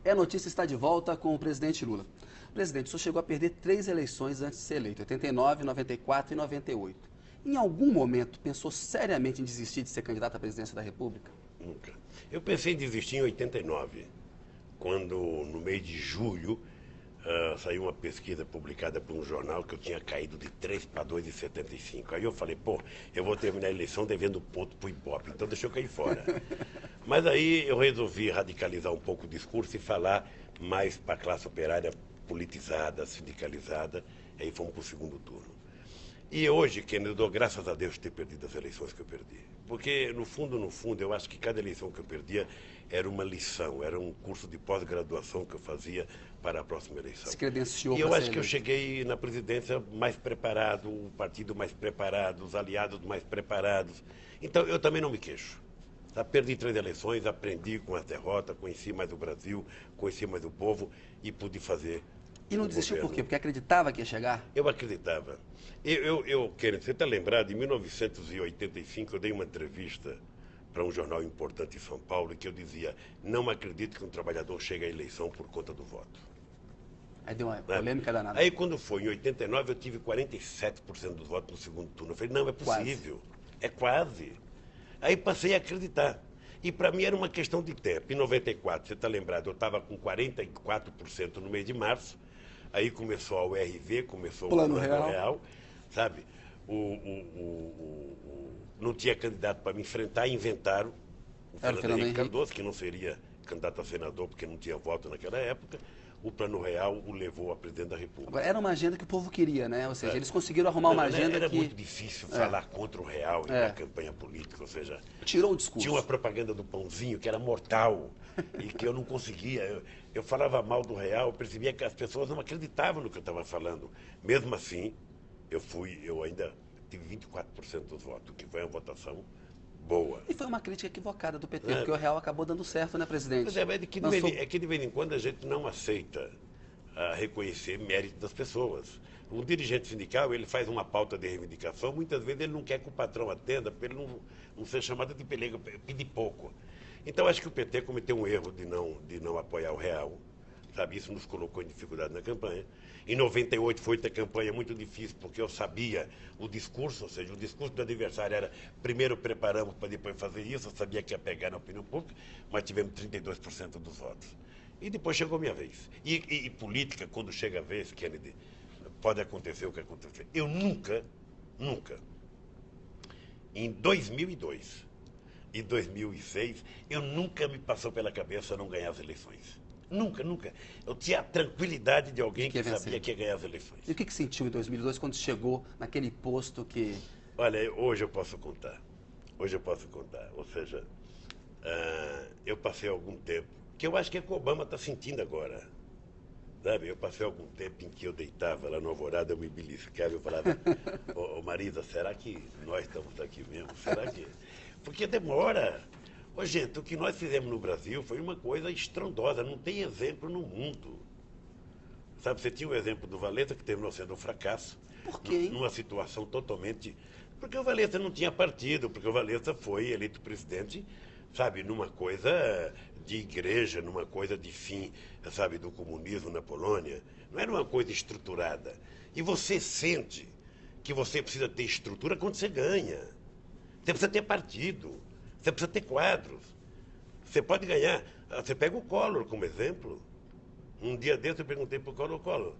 É a notícia está de volta com o presidente Lula. Presidente, o senhor chegou a perder 3 eleições antes de ser eleito, 89, 94 e 98. Em algum momento pensou seriamente em desistir de ser candidato à presidência da República? Nunca. Eu pensei em desistir em 89, quando no mês de julho saiu uma pesquisa publicada por um jornal que eu tinha caído de 3 para 2,75. Aí eu falei, pô, eu vou terminar a eleição devendo ponto para o Ibope, então deixa eu cair fora. Mas aí eu resolvi radicalizar um pouco o discurso e falar mais para a classe operária politizada, sindicalizada, e aí fomos para o segundo turno. E hoje, Kennedy, eu dou graças a Deus de ter perdido as eleições que eu perdi. Porque, no fundo, eu acho que cada eleição que eu perdia era uma lição, era um curso de pós-graduação que eu fazia para a próxima eleição. Se credenciou E eu para acho ser que eu eleito. cheguei na presidência mais preparado, o partido mais preparado, os aliados mais preparados. Então, eu também não me queixo. Perdi 3 eleições, aprendi com as derrotas, conheci mais o Brasil, conheci mais o povo e pude fazer. E não desistiu por quê? Porque acreditava que ia chegar? Eu acreditava. Kennedy, você está lembrado, em 1985 eu dei uma entrevista para um jornal importante em São Paulo em que eu dizia, não acredito que um trabalhador chegue à eleição por conta do voto. Aí deu uma polêmica danada. Aí quando foi em 89 eu tive 47% dos votos no segundo turno. Eu falei, não, é possível, é quase. Aí passei a acreditar. E para mim era uma questão de tempo. Em 94, você está lembrado, eu estava com 44% no mês de março. Aí começou a URV, começou Plano o Plano Real. Real, sabe? Não tinha candidato para me enfrentar, inventaram o Era o Fernando Fernando Henrique Henrique. Cardoso, que não seria candidato a senador porque não tinha voto naquela época. O Plano Real o levou a presidente da República. Agora, era uma agenda que o povo queria, né? Ou seja, eles conseguiram arrumar uma agenda Era que muito difícil falar contra o Real na campanha política, ou seja, tirou o discurso. tinha uma propaganda do pãozinho que era mortal e que eu não conseguia. Eu falava mal do Real, eu percebia que as pessoas não acreditavam no que eu estava falando. Mesmo assim, eu ainda tive 24% dos votos, que foi uma votação boa. E foi uma crítica equivocada do PT, porque o Real acabou dando certo, né, presidente? Mas é que de vez em quando a gente não aceita reconhecer mérito das pessoas. Um dirigente sindical, ele faz uma pauta de reivindicação, muitas vezes ele não quer que o patrão atenda, para ele não ser chamado de pelego, pedir pouco. Então, acho que o PT cometeu um erro de não apoiar o Real. Sabe, isso nos colocou em dificuldade na campanha. Em 98 foi outra campanha muito difícil, porque eu sabia o discurso, ou seja, o discurso do adversário era primeiro preparamos para depois fazer isso, eu sabia que ia pegar na opinião pública, mas tivemos 32% dos votos. E depois chegou a minha vez. E política, quando chega a vez, Kennedy, pode acontecer o que aconteceu. Eu nunca, em 2002 e 2006, eu nunca me passou pela cabeça não ganhar as eleições. Nunca. Eu tinha a tranquilidade de alguém que sabia que ia ganhar as eleições. E o que sentiu em 2002 quando chegou naquele posto que... Olha, hoje eu posso contar. Ou seja, eu passei algum tempo, que eu acho que é o que o Obama está sentindo agora. Sabe? Eu passei algum tempo em que eu deitava lá no Alvorada, eu me beliscava, eu falava, ô Marisa, será que nós estamos aqui mesmo? Será que... Porque demora. Ô, gente, o que nós fizemos no Brasil foi uma coisa estrondosa, não tem exemplo no mundo. Sabe, você tinha o exemplo do Valeta, que terminou sendo um fracasso. Por quê, hein? Numa situação totalmente... Porque o Valeta não tinha partido, porque o Valeta foi eleito presidente, sabe, numa coisa de igreja, numa coisa de fim, sabe, do comunismo na Polônia. Não era uma coisa estruturada. E você sente que você precisa ter estrutura quando você ganha. Você precisa ter partido. Você precisa ter quadros. Você pode ganhar. Você pega o Collor como exemplo. Um dia desse eu perguntei para o Collor,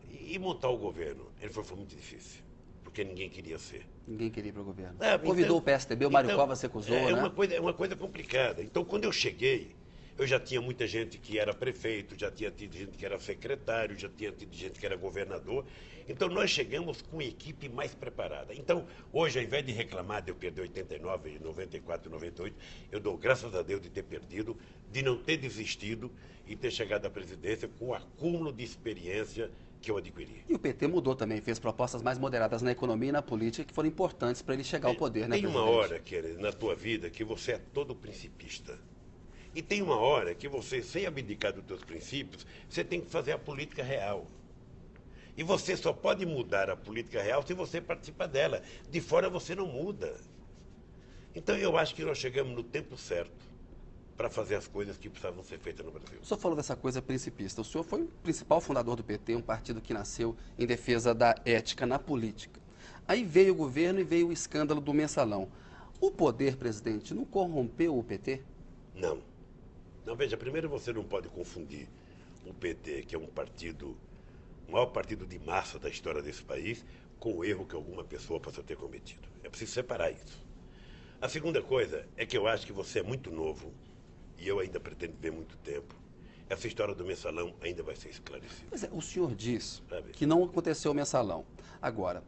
e montar o governo? Ele falou, foi muito difícil, porque ninguém queria ser. Ninguém queria ir para o governo. Então, Convidou o PSDB, o Mário Covas se recusou, né? É uma coisa complicada. Então, quando eu cheguei, eu já tinha muita gente que era prefeito, já tinha tido gente que era secretário, já tinha tido gente que era governador. Então, nós chegamos com equipe mais preparada. Então, hoje, ao invés de reclamar de eu perder 89, 94, 98, eu dou graças a Deus de ter perdido, de não ter desistido e ter chegado à presidência com o acúmulo de experiência que eu adquiri. E o PT mudou também, fez propostas mais moderadas na economia e na política que foram importantes para ele chegar ao poder, né, Tem presidente? uma hora, querido, na tua vida que você é todo principista. E tem uma hora que você, sem abdicar dos teus princípios, você tem que fazer a política real. E você só pode mudar a política real se você participar dela. De fora você não muda. Então eu acho que nós chegamos no tempo certo para fazer as coisas que precisavam ser feitas no Brasil. O senhor falou dessa coisa principista. O senhor foi o principal fundador do PT, um partido que nasceu em defesa da ética na política. Aí veio o governo e veio o escândalo do mensalão. O poder, presidente, não corrompeu o PT? Não. Não, veja, primeiro você não pode confundir o PT, que é um partido, o maior partido de massa da história desse país, com o erro que alguma pessoa possa ter cometido. É preciso separar isso. A segunda coisa é que eu acho que você é muito novo, e eu ainda pretendo viver muito tempo. Essa história do mensalão ainda vai ser esclarecida. Pois é, o senhor diz Sabe? que não aconteceu o mensalão. Agora,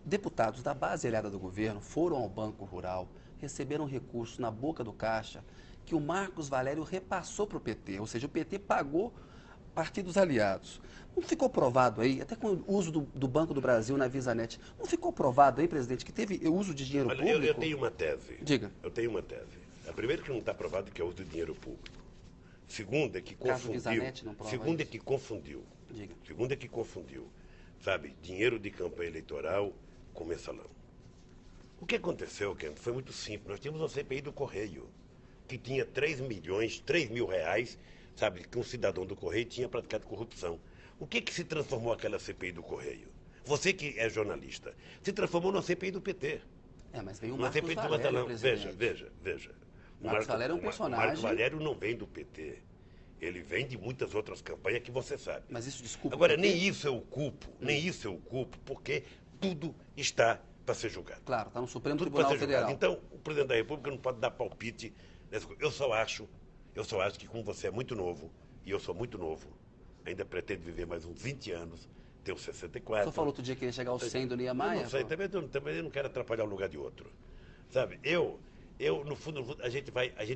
deputados da base aliada do governo foram ao Banco Rural, receberam recursos na boca do caixa que o Marcos Valério repassou para o PT, ou seja, o PT pagou partidos aliados. Não ficou provado aí, até com o uso do Banco do Brasil na VisaNet, não ficou provado aí, presidente, que teve uso de dinheiro Olha, público? eu tenho uma tese. Diga. Eu tenho uma tese. A primeira que não está provado que é o uso de dinheiro público. Segunda é que Caso confundiu. VisaNet não prova Segunda é isso. que confundiu. Diga. Segunda é que confundiu. Sabe, dinheiro de campanha eleitoral com mensalão. O que aconteceu, Kenneth, foi muito simples. Nós tínhamos uma CPI do Correio, que tinha 3 mil reais, sabe, que um cidadão do Correio tinha praticado corrupção. O que se transformou aquela CPI do Correio? Você que é jornalista, se transformou numa CPI do PT. Mas veio o Uma Marcos CPI do Valério, mensalão. presidente. Veja. O Marcos Valério é um O Marcos personagem. Valério não vem do PT. Ele vem de muitas outras campanhas que você sabe. Mas isso desculpa. Agora, o PT? nem isso eu culpo, porque tudo está para ser julgado. Claro, está no Supremo Tudo para Tribunal ser julgado. Federal. Então, o presidente da República não pode dar palpite nessa coisa. Eu só acho que como você é muito novo, e eu sou muito novo, ainda pretendo viver mais uns 20 anos, tenho 64. O senhor falou outro dia que ia chegar aos 100 do Niemeyer? Eu não sei, também eu não quero atrapalhar um lugar de outro. Sabe, no fundo, a gente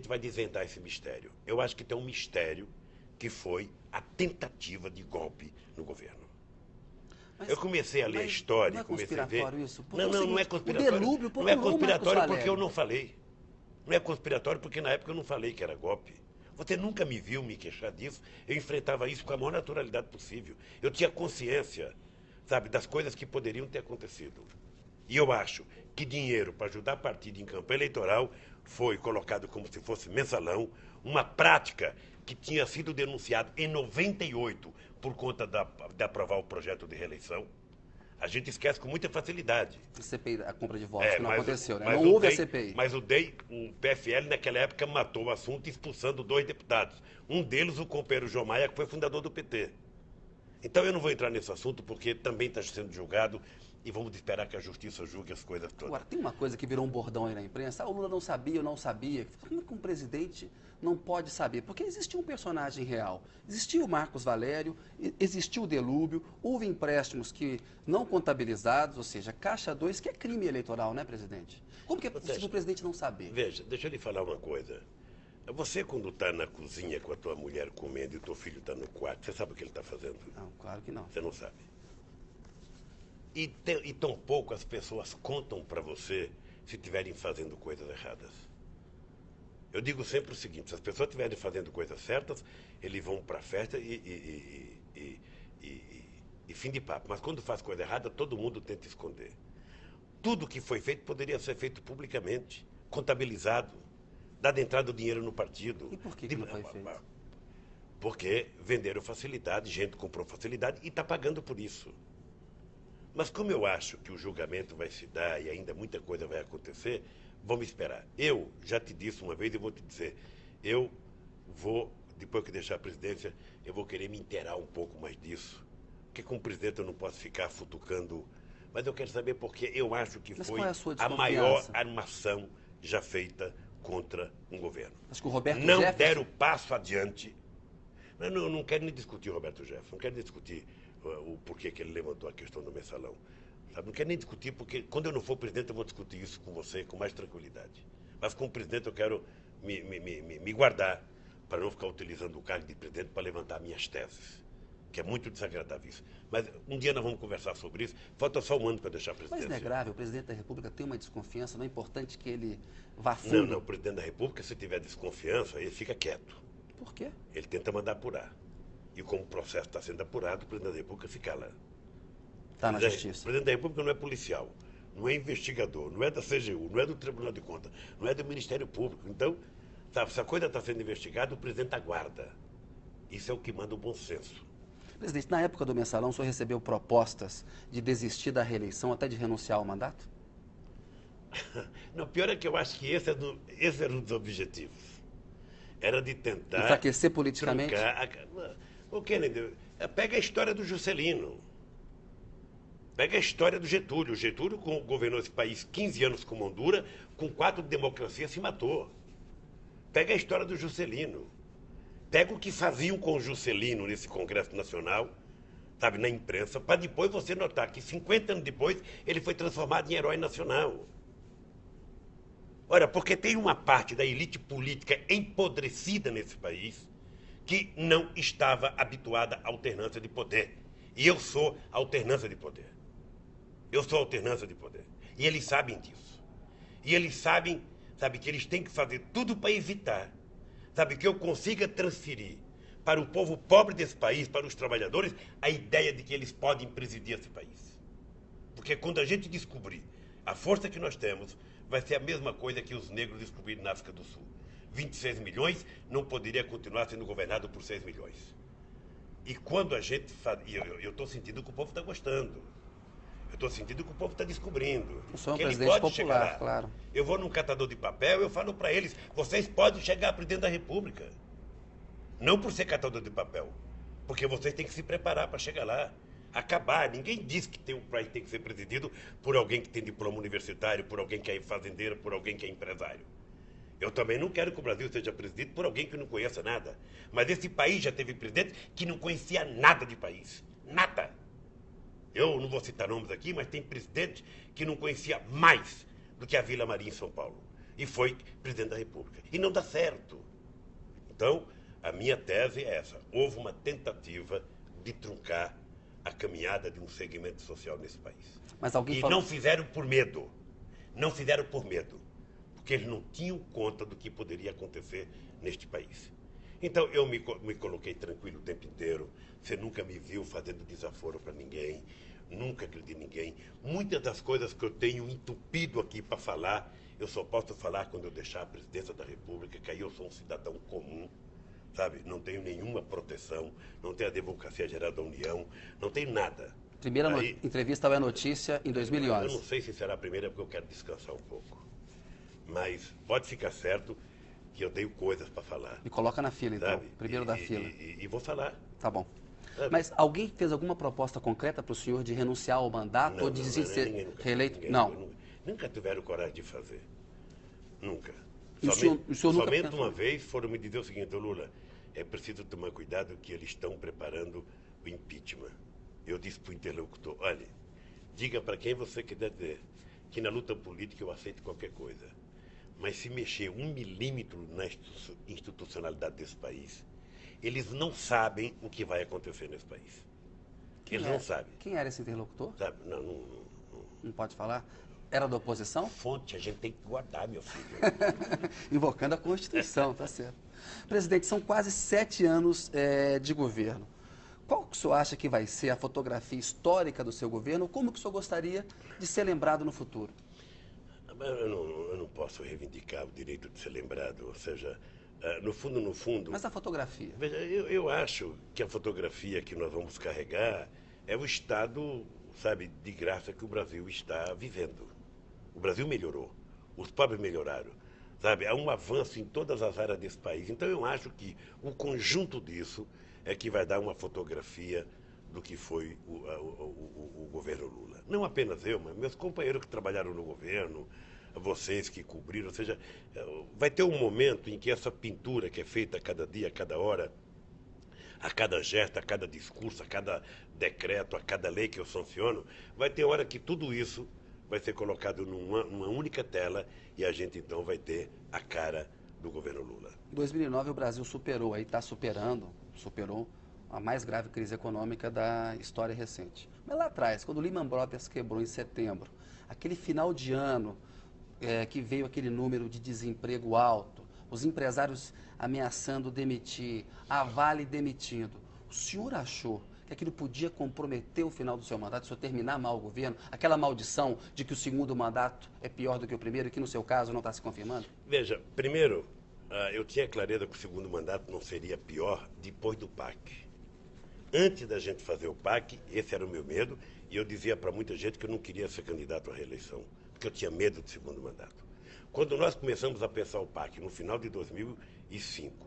vai desvendar esse mistério. Eu acho que tem um mistério que foi a tentativa de golpe no governo. Eu comecei a ler a história, não é comecei a ver. conspiratório isso? Porque Não, é o não é seguinte, conspiratório. O delúbio Não é procurou o conspiratório Marcos porque eu Valério. não falei. Não é conspiratório porque na época eu não falei que era golpe. Você nunca me viu me queixar disso. Eu enfrentava isso com a maior naturalidade possível. Eu tinha consciência, sabe, das coisas que poderiam ter acontecido. E eu acho que dinheiro para ajudar partido em campanha eleitoral foi colocado como se fosse mensalão, uma prática que tinha sido denunciada em 98 por conta de aprovar o projeto de reeleição. A gente esquece com muita facilidade. A CPI, a compra de votos, que não aconteceu, né? mas Não o houve a DEI CPI. Mas o PFL, naquela época, matou o assunto expulsando 2 deputados. Um deles, o companheiro João Maia, que foi fundador do PT. Então eu não vou entrar nesse assunto, porque também está sendo julgado e vamos esperar que a justiça julgue as coisas todas. Agora, tem uma coisa que virou um bordão aí na imprensa. O Lula não sabia, eu não sabia. Como é que um presidente não pode saber? Porque existia um personagem real. Existia o Marcos Valério, existiu o delúbio, houve empréstimos que não contabilizados, ou seja, Caixa 2, que é crime eleitoral, né, presidente? Como que é possível o presidente não saber? Veja, deixa eu lhe falar uma coisa. Você, quando está na cozinha com a tua mulher comendo e o teu filho está no quarto, você sabe o que ele está fazendo? Não, claro que não. Você não sabe. E tão pouco as pessoas contam para você se estiverem fazendo coisas erradas. Eu digo sempre o seguinte, se as pessoas estiverem fazendo coisas certas, eles vão para a festa e fim de papo. Mas quando faz coisa errada, todo mundo tenta esconder. Tudo que foi feito poderia ser feito publicamente, contabilizado, dado entrada o dinheiro no partido. E por que não foi feito? Porque venderam facilidade, gente comprou facilidade e está pagando por isso. Mas como eu acho que o julgamento vai se dar e ainda muita coisa vai acontecer, vamos esperar. Eu já te disse uma vez e vou te dizer, eu vou, depois que deixar a presidência, eu vou querer me inteirar um pouco mais disso. Porque como presidente eu não posso ficar futucando, mas eu quero saber porque eu acho que foi a maior armação já feita contra um governo. Acho que o Roberto não Jefferson... deram passo adiante. Eu não quero nem discutir o Roberto Jefferson, não quero nem discutir o porquê que ele levantou a questão do mensalão. Sabe? Não quero nem discutir, porque quando eu não for presidente eu vou discutir isso com você com mais tranquilidade. Mas como presidente eu quero me guardar para não ficar utilizando o cargo de presidente para levantar minhas teses, que é muito desagradável isso. Mas um dia nós vamos conversar sobre isso. Falta só um ano para deixar a presidência. Mas não é grave, o presidente da República tem uma desconfiança, não é importante que ele vá fundo? Não, o presidente da República, se tiver desconfiança, ele fica quieto. Por quê? Ele tenta mandar apurar. E como o processo está sendo apurado, o presidente da República fica lá. Está na justiça. O presidente da República não é policial, não é investigador, não é da CGU, não é do Tribunal de Contas, não é do Ministério Público. Então, Sabe, se a coisa está sendo investigada, o presidente aguarda. Isso é o que manda o bom senso. Presidente, na época do Mensalão, o senhor recebeu propostas de desistir da reeleição, até de renunciar ao mandato? Não, pior é que eu acho que esse era um dos objetivos. Era de tentar... Enfraquecer politicamente? O Kennedy, pega a história do Juscelino. Pega a história do Getúlio. O Getúlio governou esse país 15 anos com mão dura, com 4 de democracia, se matou. Pega a história do Juscelino. Pega o que faziam com o Juscelino nesse Congresso Nacional, sabe, na imprensa, para depois você notar que 50 anos depois ele foi transformado em herói nacional. Ora, porque tem uma parte da elite política empodrecida nesse país que não estava habituada à alternância de poder. E eu sou a alternância de poder. Eu sou a alternância de poder. E eles sabem disso. E eles sabem, sabe, que eles têm que fazer tudo para evitar, sabe, que eu consiga transferir para o povo pobre desse país, para os trabalhadores, a ideia de que eles podem presidir esse país. Porque quando a gente descobrir a força que nós temos, vai ser a mesma coisa que os negros descobriram na África do Sul. 26 milhões não poderia continuar sendo governado por 6 milhões. E quando a gente faz... Eu estou sentindo que o povo está gostando. Eu estou sentindo que o povo está descobrindo. O senhor é um que ele presidente pode chegar popular, lá. claro. Eu vou num catador de papel, eu falo para eles, vocês podem chegar a presidente da República. Não por ser catador de papel. Porque vocês têm que se preparar para chegar lá. Acabar. Ninguém diz que o país tem que ser presidido por alguém que tem diploma universitário, por alguém que é fazendeiro, por alguém que é empresário. Eu também não quero que o Brasil seja presidido por alguém que não conheça nada. Mas esse país já teve presidente que não conhecia nada de país. Nada. Eu não vou citar nomes aqui, mas tem presidente que não conhecia mais do que a Vila Maria em São Paulo. E foi presidente da República. E não dá certo. Então, a minha tese é essa. Houve uma tentativa de truncar a caminhada de um segmento social nesse país. Mas alguém e falou... não fizeram por medo. Não fizeram por medo. Porque eles não tinham conta do que poderia acontecer neste país. Então, eu me coloquei tranquilo o tempo inteiro. Você nunca me viu fazendo desaforo para ninguém. Nunca agredi ninguém. Muitas das coisas que eu tenho entupido aqui para falar, eu só posso falar quando eu deixar a presidência da República, que aí eu sou um cidadão comum, sabe? Não tenho nenhuma proteção, não tenho a Advocacia Geral da União, não tenho nada. Primeira entrevista ao É Notícia em 2011. Eu não sei se será a primeira, porque eu quero descansar um pouco. Mas pode ficar certo que eu tenho coisas para falar. Me coloca na fila, então. Sabe? Primeiro da fila. E vou falar. Tá bom. Sabe? Mas alguém fez alguma proposta concreta para o senhor de renunciar ao mandato ou de ser reeleito? Não. Nunca tiveram coragem de fazer. Nunca. O senhor nunca somente pensou? uma vez foram me dizer o seguinte: Lula, é preciso tomar cuidado que eles estão preparando o impeachment. Eu disse para o interlocutor, olha, diga para quem você quiser dizer que na luta política eu aceito qualquer coisa. Mas se mexer 1 milímetro na institucionalidade desse país, eles não sabem o que vai acontecer nesse país. Eles não sabem. Quem era esse interlocutor? Sabe? Não pode falar? Era da oposição? Fonte a gente tem que guardar, meu filho. Invocando a Constituição, tá certo. Presidente, são quase 7 anos de governo. Qual que o senhor acha que vai ser a fotografia histórica do seu governo? Como que o senhor gostaria de ser lembrado no futuro? Eu não posso reivindicar o direito de ser lembrado, ou seja, no fundo... Mas a fotografia? Veja, eu acho que a fotografia que nós vamos carregar é o estado, sabe, de graça que o Brasil está vivendo. O Brasil melhorou, os pobres melhoraram, sabe? Há um avanço em todas as áreas desse país. Então eu acho que o conjunto disso é que vai dar uma fotografia do que foi o governo Lula. Não apenas eu, mas meus companheiros que trabalharam no governo, vocês que cobriram, ou seja, vai ter um momento em que essa pintura que é feita a cada dia, a cada hora, a cada gesto, a cada discurso, a cada decreto, a cada lei que eu sanciono, vai ter hora que tudo isso vai ser colocado numa única tela e a gente então vai ter a cara do governo Lula. Em 2009 o Brasil superou a mais grave crise econômica da história recente. Mas lá atrás, quando o Lehman Brothers quebrou em setembro, aquele final de ano que veio aquele número de desemprego alto, os empresários ameaçando demitir, a Vale demitindo, o senhor achou que aquilo podia comprometer o final do seu mandato, o senhor terminar mal o governo, aquela maldição de que o segundo mandato é pior do que o primeiro e que no seu caso não está se confirmando? Veja, primeiro, eu tinha clareza que o segundo mandato não seria pior depois do PAC. Antes da gente fazer o PAC, esse era o meu medo, e eu dizia para muita gente que eu não queria ser candidato à reeleição, porque eu tinha medo do segundo mandato. Quando nós começamos a pensar o PAC, no final de 2005,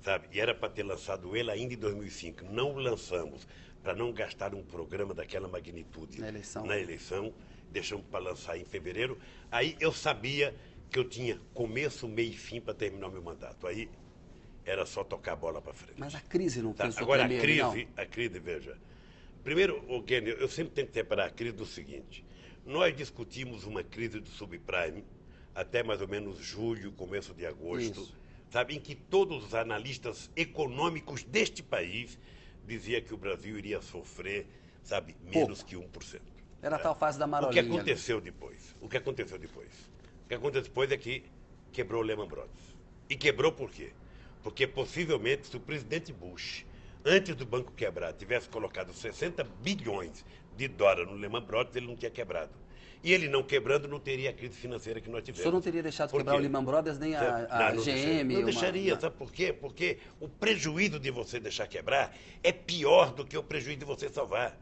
sabe, e era para ter lançado ele ainda em 2005, não o lançamos para não gastar um programa daquela magnitude na eleição, deixamos para lançar em fevereiro, aí eu sabia que eu tinha começo, meio e fim para terminar o meu mandato. Aí era só tocar a bola para frente. Mas a crise não fez Agora, tremer, a crise, veja. Primeiro, Kenny, eu sempre tenho que separar a crise do seguinte. Nós discutimos uma crise do subprime até mais ou menos julho, começo de agosto, sabe, em que todos os analistas econômicos deste país diziam que o Brasil iria sofrer, sabe, menos que 1%. Era a tal fase da marolinha. O que aconteceu depois? O que aconteceu depois é que quebrou o Lehman Brothers. E quebrou por quê? Porque possivelmente, se o presidente Bush, antes do banco quebrar, tivesse colocado 60 bilhões de dólares no Lehman Brothers, ele não tinha quebrado. E ele não quebrando, não teria a crise financeira que nós tivemos. O senhor não teria deixado quebrar o Lehman Brothers nem a GM? Não deixaria, sabe por quê? Porque o prejuízo de você deixar quebrar é pior do que o prejuízo de você salvar.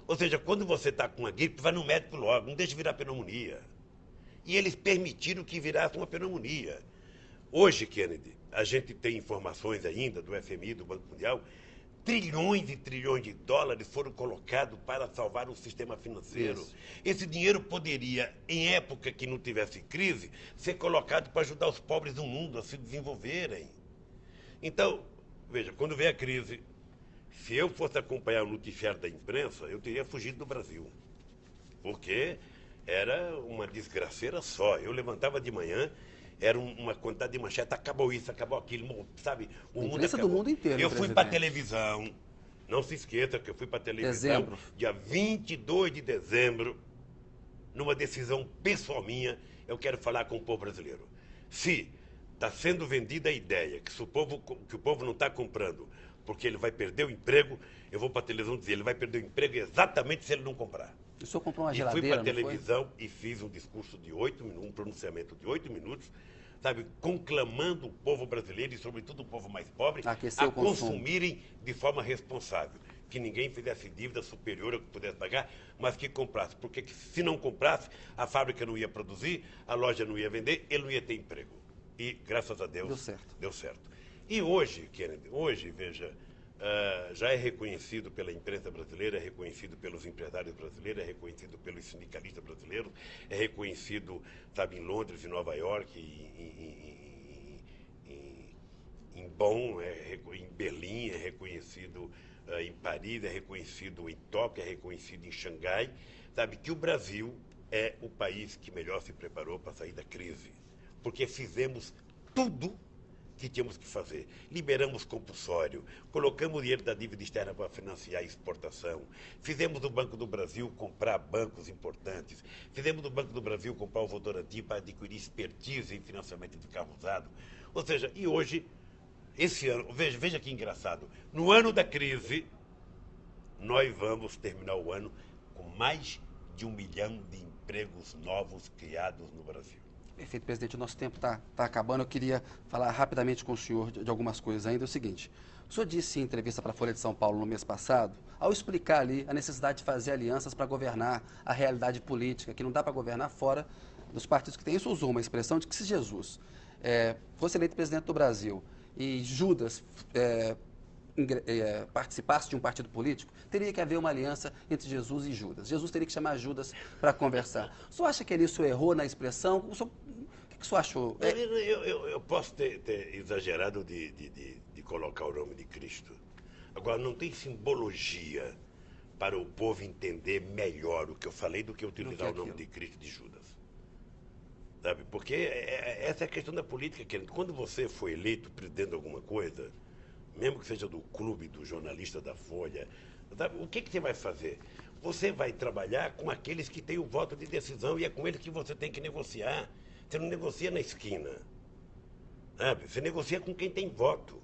Ou seja, quando você está com uma gripe, vai no médico logo, não deixa virar pneumonia. E eles permitiram que virasse uma pneumonia. Hoje, Kennedy, a gente tem informações ainda do FMI, do Banco Mundial, trilhões e trilhões de dólares foram colocados para salvar o sistema financeiro. Isso. Esse dinheiro poderia, em época que não tivesse crise, ser colocado para ajudar os pobres do mundo a se desenvolverem. Então, veja, quando veio a crise, se eu fosse acompanhar o noticiário da imprensa, eu teria fugido do Brasil. Porque era uma desgraceira só. Eu levantava de manhã, era uma quantidade de manchete, acabou isso, acabou aquilo, sabe? O mundo acabou. Do mundo inteiro, eu fui para a televisão, não se esqueça que eu fui para a televisão dia 22 de dezembro, numa decisão pessoal minha, eu quero falar com o povo brasileiro. Se está sendo vendida a ideia que o povo não está comprando porque ele vai perder o emprego, eu vou para a televisão dizer, ele vai perder o emprego exatamente se ele não comprar. O senhor comprou uma geladeira, fui para a televisão e fiz um discurso de 8 minutos, um pronunciamento de 8 minutos, sabe, conclamando o povo brasileiro e, sobretudo, o povo mais pobre, a consumirem de forma responsável. Que ninguém fizesse dívida superior ao que pudesse pagar, mas que comprasse. Porque se não comprasse, a fábrica não ia produzir, a loja não ia vender, ele não ia ter emprego. E, graças a Deus, deu certo. E hoje, Kennedy, veja, já é reconhecido pela imprensa brasileira, é reconhecido pelos empresários brasileiros, é reconhecido pelos sindicalistas brasileiros, é reconhecido, sabe, em Londres, em Nova York, em Bonn, em Berlim, é reconhecido em Paris, é reconhecido em Tóquio, é reconhecido em Xangai, sabe, que o Brasil é o país que melhor se preparou para sair da crise, porque fizemos tudo que tínhamos que fazer. Liberamos compulsório, colocamos dinheiro da dívida externa para financiar a exportação, fizemos o Banco do Brasil comprar bancos importantes, fizemos o Banco do Brasil comprar o Votorantim para adquirir expertise em financiamento de carro usado. Ou seja, e hoje, esse ano, veja que engraçado, no ano da crise, nós vamos terminar o ano com mais de 1 milhão de empregos novos criados no Brasil. Perfeito, presidente. O nosso tempo está acabando. Eu queria falar rapidamente com o senhor de algumas coisas ainda. É o seguinte, o senhor disse em entrevista para a Folha de São Paulo no mês passado, ao explicar ali a necessidade de fazer alianças para governar a realidade política, que não dá para governar fora dos partidos que têm. Isso usou uma expressão de que se Jesus fosse eleito presidente do Brasil e Judas participasse de um partido político, teria que haver uma aliança entre Jesus e Judas. Jesus teria que chamar Judas para conversar. O senhor acha que ele isso errou na expressão? O que o senhor achou? Eu posso ter exagerado de colocar o nome de Cristo. Agora, não tem simbologia para o povo entender melhor o que eu falei do que utilizar o nome de Cristo e de Judas. Sabe? Porque essa é a questão da política. Que quando você foi eleito presidente de alguma coisa, mesmo que seja do clube, do jornalista da Folha, sabe? O que você vai fazer? Você vai trabalhar com aqueles que têm o voto de decisão e é com eles que você tem que negociar. Você não negocia na esquina. Sabe? Você negocia com quem tem voto.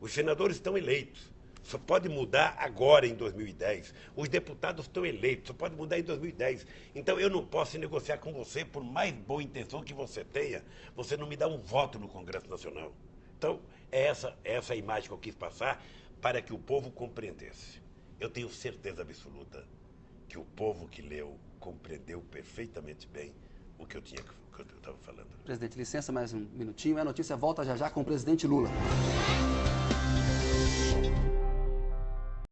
Os senadores estão eleitos. Só pode mudar agora, em 2010. Os deputados estão eleitos, só pode mudar em 2010. Então eu não posso negociar com você, por mais boa intenção que você tenha, você não me dá um voto no Congresso Nacional. Então, é essa a imagem que eu quis passar para que o povo compreendesse. Eu tenho certeza absoluta que o povo que leu compreendeu perfeitamente bem o que eu estava falando. Presidente, licença mais um minutinho. A notícia volta já já com o presidente Lula.